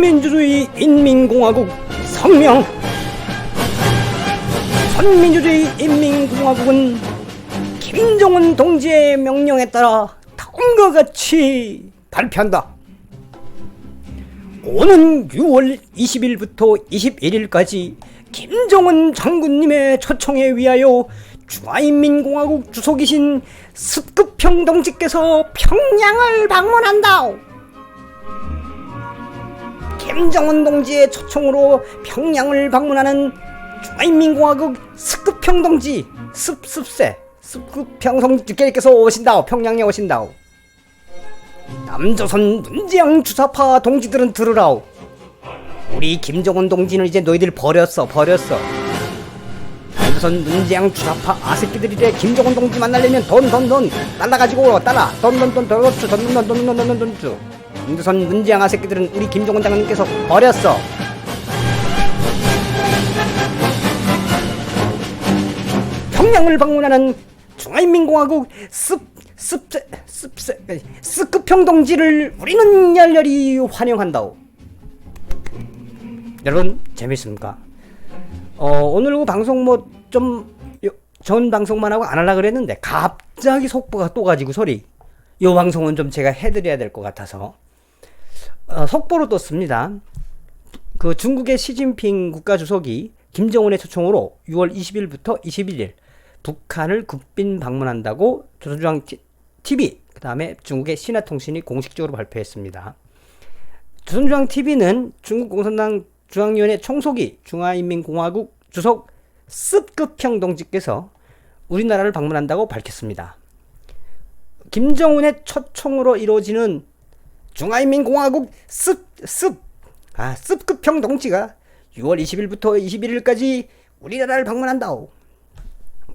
전민주주의 인민공화국 성명. 전민주주의 인민공화국은 김정은 동지의 명령에 따라 다음과 같이 발표한다. 오는 6월 20일부터 21일까지 김정은 장군님의 초청에 의하여 중화인민공화국 주석이신 습급평 동지께서 평양을 방문한다. 김정은 동지의 초청으로 평양을 방문하는 중화인민공화국 습급평 동지 습급평 동지께서 오신다. 평양에 오신다. 남조선 문재양 주사파 동지들은 들으라오. 우리 김정은 동지는 이제 너희들 버렸어. 남조선 문재양 주사파 아새끼들이래. 김정은 동지 만나려면 돈 달라가지고 달라 돈 남조선 문재양 아새끼들은 우리 김정은 장군님께서 버렸어. 평양을 방문하는 중화인민공화국 습급평 동지를 우리는 열렬히 환영한다오. 여러분 재밌습니까? 오늘 그 방송 뭐 좀 전 방송만 하고 안 하려고 그랬는데 갑자기 속보가 또 가지고 소리. 요 방송은 좀 제가 해드려야 될 것 같아서 속보로 떴습니다. 그 중국의 시진핑 국가주석이 김정은의 초청으로 6월 20일부터 21일 북한을 국빈 방문한다고 조선중앙 TV, 그 다음에 중국의 신화통신이 공식적으로 발표했습니다. 조선중앙 TV는 중국 공산당 중앙위원회 총書記 중화인민공화국 주석 습급평 동지께서 우리나라를 방문한다고 밝혔습니다. 김정은의 초청으로 이루어지는 중화인민공화국 습급평 동지가 6월 20일부터 21일까지 우리나라를 방문한다오.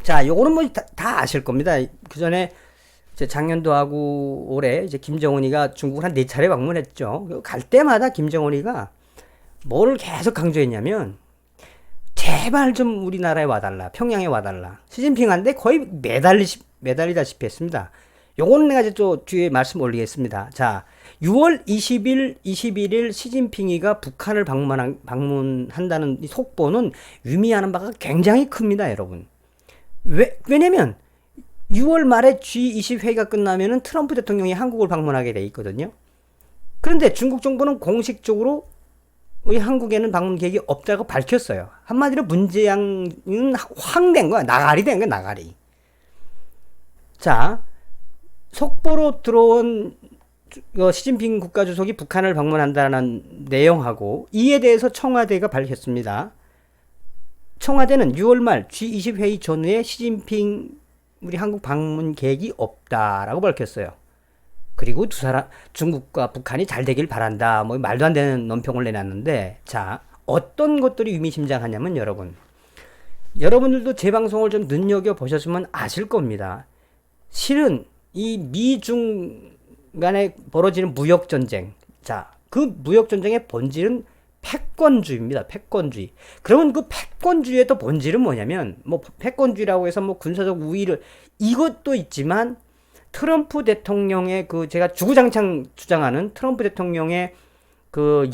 자, 요거는 뭐 다 아실 겁니다. 그 전에 작년도 하고 올해 이제 김정은이가 중국을 한 4차례 방문했죠. 갈 때마다 김정은이가 뭐를 계속 강조했냐면 제발 좀 우리나라에 와달라. 평양에 와달라. 시진핑한테 거의 매달리다시피 했습니다. 요거는 내가 이제 또 뒤에 말씀 올리겠습니다. 자, 6월 20일, 21일 시진핑이가 북한을 방문한다는 이 속보는 의미하는 바가 굉장히 큽니다, 여러분. 왜냐면 6월 말에 G20 회의가 끝나면은 트럼프 대통령이 한국을 방문하게 돼 있거든요. 그런데 중국 정부는 공식적으로 우리 한국에는 방문 계획이 없다고 밝혔어요. 한마디로 문재양은 황된 거야. 나가리 된 거야, 나가리. 자, 속보로 들어온 시진핑 국가주석이 북한을 방문한다는 내용하고 이에 대해서 청와대가 밝혔습니다. 청와대는 6월 말 G20 회의 전후에 시진핑 우리 한국 방문 계획이 없다라고 밝혔어요. 그리고 중국과 북한이 잘 되길 바란다. 뭐 말도 안 되는 논평을 내놨는데, 자, 어떤 것들이 의미심장하냐면 여러분들도 제 방송을 좀 눈여겨 보셨으면 아실 겁니다. 실은 이 미중 간에 벌어지는 무역 전쟁, 자, 그 무역 전쟁의 본질은 패권주의입니다. 패권주의. 그러면 그 패권주의의 또 본질은 뭐냐면, 뭐 패권주의라고 해서 뭐 군사적 우위를 이것도 있지만 트럼프 대통령의 그 제가 주구장창 주장하는 트럼프 대통령의 그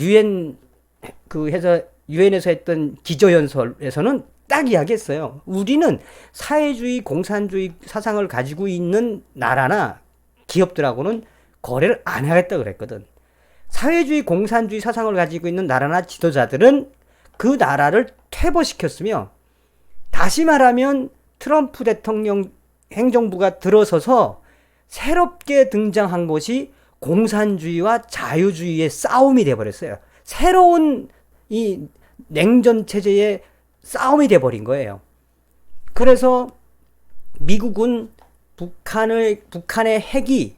유엔에서 했던 기조연설에서는 딱 이야기했어요. 우리는 사회주의, 공산주의 사상을 가지고 있는 나라나 기업들하고는 거래를 안 하겠다 그랬거든. 사회주의, 공산주의 사상을 가지고 있는 나라나 지도자들은 그 나라를 퇴보시켰으며, 다시 말하면 트럼프 대통령 행정부가 들어서서 새롭게 등장한 것이 공산주의와 자유주의의 싸움이 돼버렸어요. 새로운 이 냉전 체제의 싸움이 돼버린 거예요. 그래서 미국은 북한의 핵이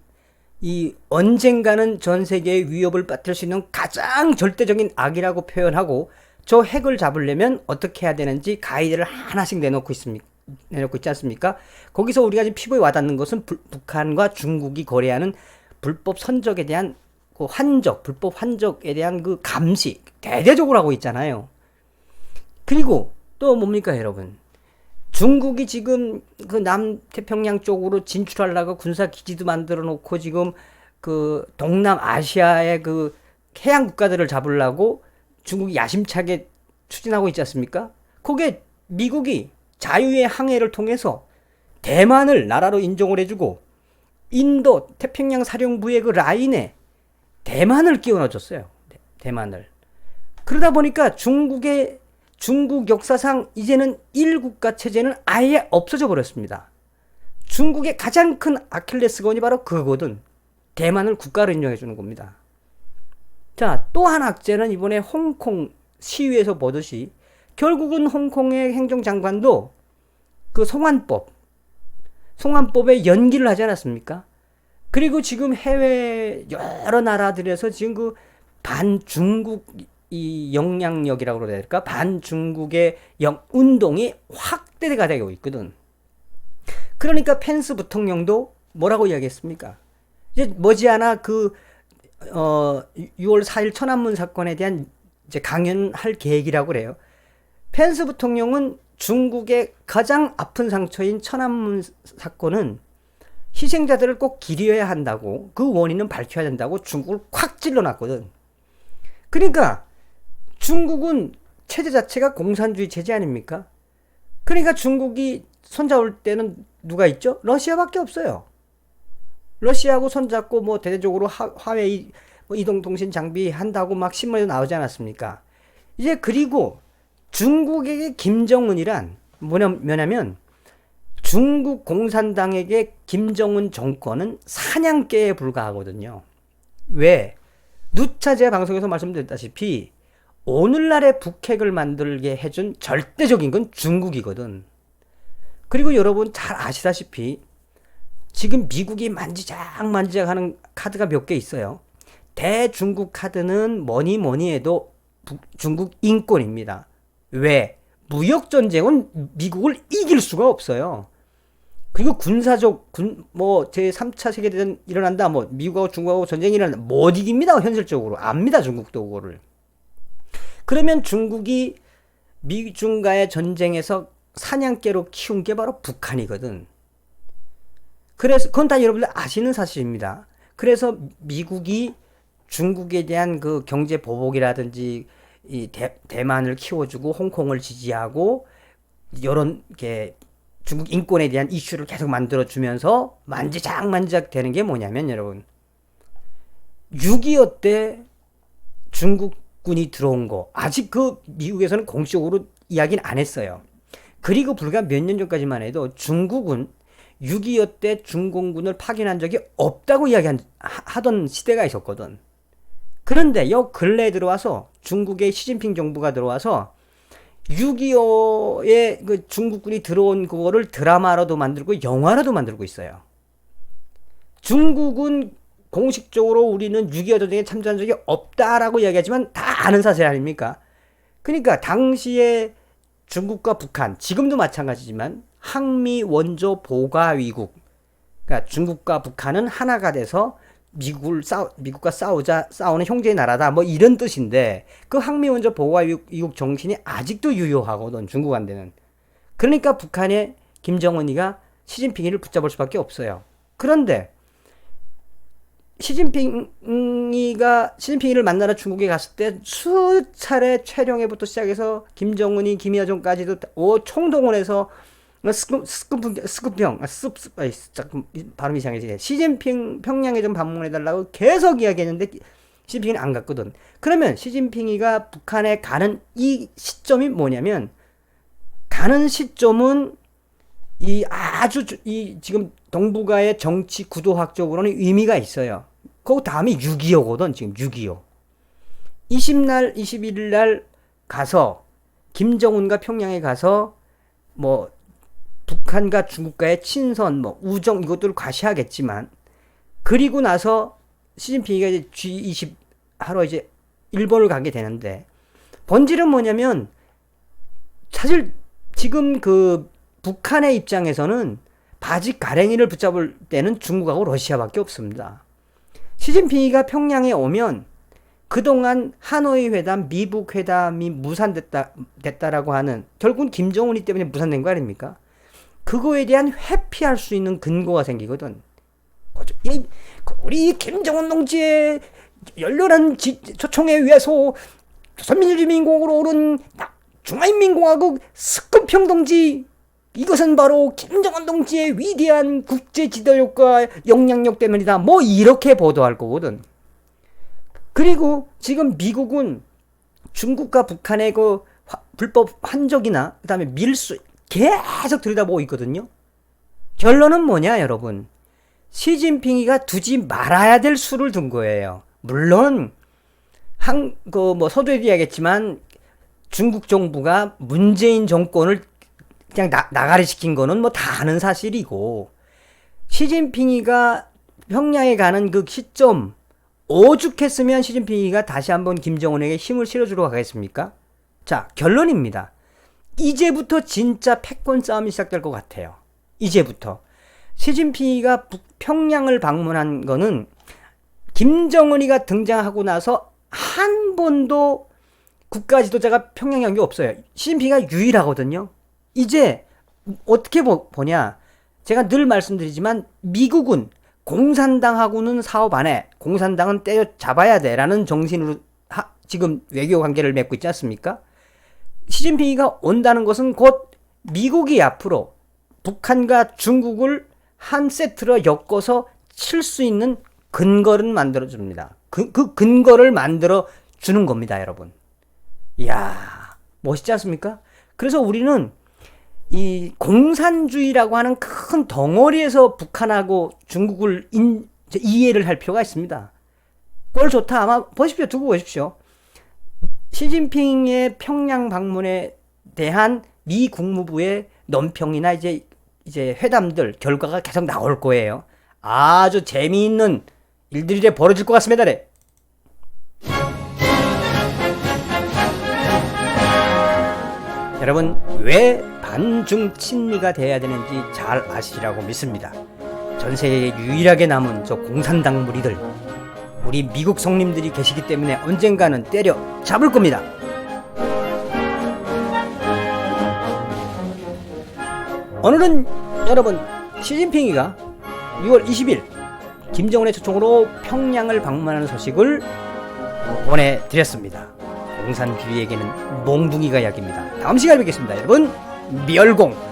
이 언젠가는 전 세계의 위협을 빠뜨릴 수 있는 가장 절대적인 악이라고 표현하고, 저 핵을 잡으려면 어떻게 해야 되는지 가이드를 하나씩 내놓고 있지 않습니까? 거기서 우리가 지금 피부에 와닿는 것은 북한과 중국이 거래하는 불법 선적에 대한 그 불법 환적에 대한 그 감시 대대적으로 하고 있잖아요. 그리고 또 뭡니까, 여러분? 중국이 지금 그 남태평양 쪽으로 진출하려고 군사 기지도 만들어 놓고 지금 그 동남아시아의 그 해양 국가들을 잡으려고 중국이 야심차게 추진하고 있지 않습니까? 그게 미국이 자유의 항해를 통해서 대만을 나라로 인정을 해주고 인도 태평양 사령부의 그 라인에 대만을 끼워 넣어줬어요. 대만을. 그러다 보니까 중국 역사상 이제는 1국가 체제는 아예 없어져 버렸습니다. 중국의 가장 큰 아킬레스건이 바로 그거거든. 대만을 국가로 인정해 주는 겁니다. 자, 또 한 악재는 이번에 홍콩 시위에서 보듯이 결국은 홍콩의 행정장관도 그 송환법에 연기를 하지 않았습니까? 그리고 지금 해외 여러 나라들에서 지금 그 반중국 이 영향력이라고 그래야 될까? 반중국의 운동이 확대가 되고 있거든. 그러니까 펜스 부통령도 뭐라고 이야기했습니까? 이제 머지않아 6월 4일 천안문 사건에 대한 이제 강연할 계획이라고 그래요. 펜스 부통령은 중국의 가장 아픈 상처인 천안문 사건은 희생자들을 꼭 기려야 한다고, 그 원인은 밝혀야 된다고 중국을 콱 찔러놨거든. 그러니까 중국은 체제 자체가 공산주의 체제 아닙니까? 그러니까 중국이 손잡을 때는 누가 있죠? 러시아밖에 없어요. 러시아하고 손잡고 뭐 대대적으로 화웨이 이동통신 장비 한다고 막 신문에 나오지 않았습니까? 이제 그리고 중국에게 김정은이란 뭐냐면 중국 공산당에게 김정은 정권은 사냥개에 불과하거든요. 왜? 누차 제가 방송에서 말씀드렸다시피 오늘날의 북핵을 만들게 해준 절대적인 건 중국이거든. 그리고 여러분 잘 아시다시피 지금 미국이 만지작 하는 카드가 몇 개 있어요. 대중국 카드는 뭐니 해도 중국 인권입니다. 왜? 무역전쟁은 미국을 이길 수가 없어요. 그리고 군사적 제3차 세계대전 일어난다, 미국하고 중국하고 전쟁이 일어난다, 못 이깁니다. 현실적으로 압니다. 중국도 그거를. 그러면 중국이 미중과의 전쟁에서 사냥개로 키운 게 바로 북한이거든. 그래서 그건 다 여러분들 아시는 사실입니다. 그래서 미국이 중국에 대한 그 경제 보복이라든지 이 대만을 키워주고 홍콩을 지지하고 이런 게 중국 인권에 대한 이슈를 계속 만들어주면서 만지작 되는 게 뭐냐면 여러분 6.25 때 중국군이 들어온 거 아직 그 미국에서는 공식적으로 이야기는 안 했어요. 그리고 불과 몇 년 전까지만 해도 중국은 6.25 때 중공군을 파견한 적이 없다고 하던 시대가 있었거든. 그런데 요 근래에 들어와서 중국의 시진핑 정부가 들어와서 6.25에 그 중국군이 들어온 그거를 드라마로도 만들고 영화로도 만들고 있어요. 중국은 공식적으로 우리는 6.25 전쟁에 참전한 적이 없다라고 이야기하지만 다 아는 사실 아닙니까? 그러니까 당시에 중국과 북한, 지금도 마찬가지지만 항미 원조 보가위국, 그러니까 중국과 북한은 하나가 돼서 미국과 싸우는 형제의 나라다, 뭐 이런 뜻인데 그 항미 원조 보가위국 정신이 아직도 유효하거든, 중국한테는. 그러니까 북한의 김정은이가 시진핑이를 붙잡을 수밖에 없어요. 그런데 시진핑이를 만나러 중국에 갔을 때 수차례 최룡해부터 시작해서 김정은이 김여정까지도 총동원해서 발음이 이상해지네. 시진핑 평양에 좀 방문해달라고 계속 이야기했는데 시진핑은 안 갔거든. 그러면 시진핑이가 북한에 가는 이 시점이 뭐냐면, 가는 시점은 지금 동북아의 정치 구도학적으로는 의미가 있어요. 그 다음이 6.25거든, 지금 6.25. 21일 날 가서, 김정은과 평양에 가서, 북한과 중국과의 친선, 우정, 이것들을 과시하겠지만, 그리고 나서 시진핑이가 이제 G20 하러 이제 일본을 가게 되는데, 본질은 뭐냐면, 사실 지금 그 북한의 입장에서는 바지 가랭이를 붙잡을 때는 중국하고 러시아밖에 없습니다. 시진핑이가 평양에 오면 그동안 하노이 회담, 미북 회담이 무산됐다라고 하는, 결국은 김정은이 때문에 무산된 거 아닙니까? 그거에 대한 회피할 수 있는 근거가 생기거든. 우리 김정은 동지의 열렬한 초청에 의해서 조선민주주의민국으로 오른 중화인민공화국 스급형 동지, 이것은 바로 김정은 동지의 위대한 국제 지도력과 영향력 때문이다. 뭐 이렇게 보도할 거거든. 그리고 지금 미국은 중국과 북한의 그 불법 환적이나 그다음에 밀수 계속 들여다보고 있거든요. 결론은 뭐냐, 여러분? 시진핑이가 두지 말아야 될 수를 둔 거예요. 물론 서두에도 이야기했지만 중국 정부가 문재인 정권을 그냥 나가리 시킨 거는 뭐 다 아는 사실이고, 시진핑이가 평양에 가는 그 시점 오죽했으면 시진핑이가 다시 한번 김정은에게 힘을 실어주러 가겠습니까? 자, 결론입니다. 이제부터 진짜 패권 싸움이 시작될 것 같아요. 이제부터. 시진핑이가 평양을 방문한 거는 김정은이가 등장하고 나서 한 번도 국가 지도자가 평양에 간 게 없어요. 시진핑이가 유일하거든요. 이제 어떻게 보냐, 제가 늘 말씀드리지만 미국은 공산당하고는 사업 안 해, 공산당은 때려잡아야 돼 라는 정신으로 지금 외교 관계를 맺고 있지 않습니까? 시진핑이가 온다는 것은 곧 미국이 앞으로 북한과 중국을 한 세트로 엮어서 칠 수 있는 근거를 만들어줍니다. 그 근거를 만들어주는 겁니다, 여러분. 이야, 멋있지 않습니까? 그래서 우리는 이 공산주의라고 하는 큰 덩어리에서 북한하고 중국을 이해를 할 필요가 있습니다. 꼴 좋다. 아마 보십시오. 두고 보십시오. 시진핑의 평양 방문에 대한 미 국무부의 논평이나 이제 회담들 결과가 계속 나올 거예요. 아주 재미있는 일들이 벌어질 것 같습니다. 네. 여러분, 왜 반중 친미가 돼야 되는지 잘 아시리라고 믿습니다. 전 세계에 유일하게 남은 저 공산당 무리들, 우리 미국 성님들이 계시기 때문에 언젠가는 때려 잡을 겁니다. 오늘은 여러분, 시진핑이가 6월 20일 김정은의 초청으로 평양을 방문하는 소식을 보내드렸습니다. 공산주의에게는 몽둥이가 약입니다. 다음 시간에 뵙겠습니다. 여러분, 멸공!